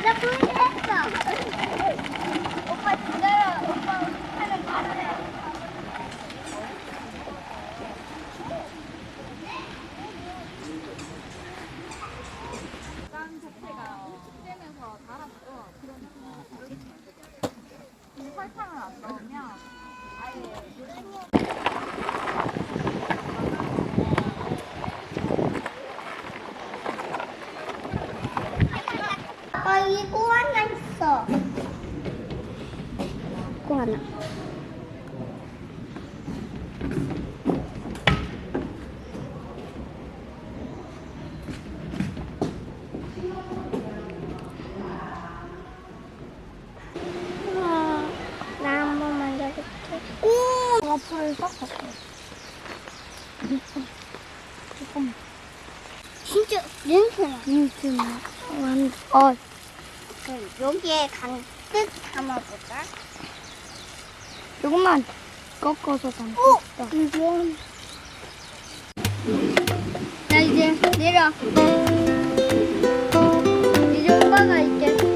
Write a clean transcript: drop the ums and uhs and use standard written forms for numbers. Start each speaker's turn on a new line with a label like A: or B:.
A: 나 분리했어. 오빠 기다려. 오빠 하는 바로야.
B: 땅 자체가 축되면서 달았어. 그런 설탕을 안 넣으면 아예
A: 이거 하나 있어. 이거 하나. 우와, 나 한 번 만져볼게. 오! 아파요, 싹 아파. 잠깐만. 진짜 냄새나. 냄새나. 그럼 여기에 가득 담아보자.
B: 조금만 꺾어서 담고
A: 오! 이건.
B: 자 이제 내려. 이제 오빠가 있게.